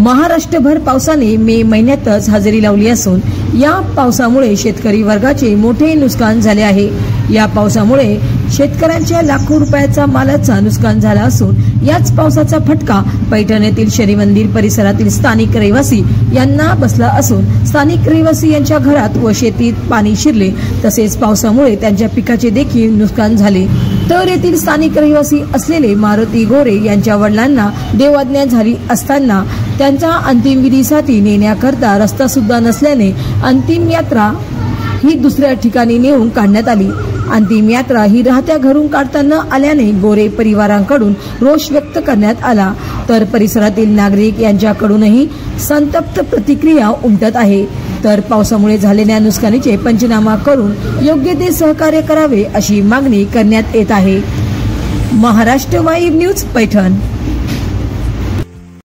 महाराष्ट्रभर पावसाने मे महिन्यातच हजेरी लावली असून या पावसामुळे शेतकरी वर्गाचे मोठे नुकसान झाले आहे। या पावसामुळे शेतकऱ्यांच्या लाखो रुपयाचा मालाचा नुकसान झाला असून याच पावसाचा फटका पैठण येथील शनी मंदिर परिसरातील स्थानिक रहिवासी यांना बसला असून स्थानिक रहिवासी यांच्या घरात व शेतीत पाणी शिरले, तसेच पावसामुळे त्यांच्या पिकाचे देखील नुकसान झाले। तर येथील स्थानिक रहिवासी असलेले मारुती गोरे यांच्या वडिलांना देवाज्ञा झाली असताना त्यांचा अंतिम विधीसाठी नेण्याकरता रस्ता सुद्धा नसल्याने अंतिम यात्रा ही दुसऱ्या ठिकाणी नेऊन काढण्यात आली। अंतिम यात्रा ही राहत्या घरून काढता न आल्याने गोरे परिवारांकडून रोष व्यक्त करण्यात आला, तर परिसरातील नागरिक यांच्याकडूनही संतप्त प्रतिक्रिया उमटत आहे। तर पावसामुळे झालेल्या नुकसानीचे पंचनामा करून योग्य ते सहकार्य करावे अशी मागणी करण्यात येत आहे। Maharashtra vibe news Paithan.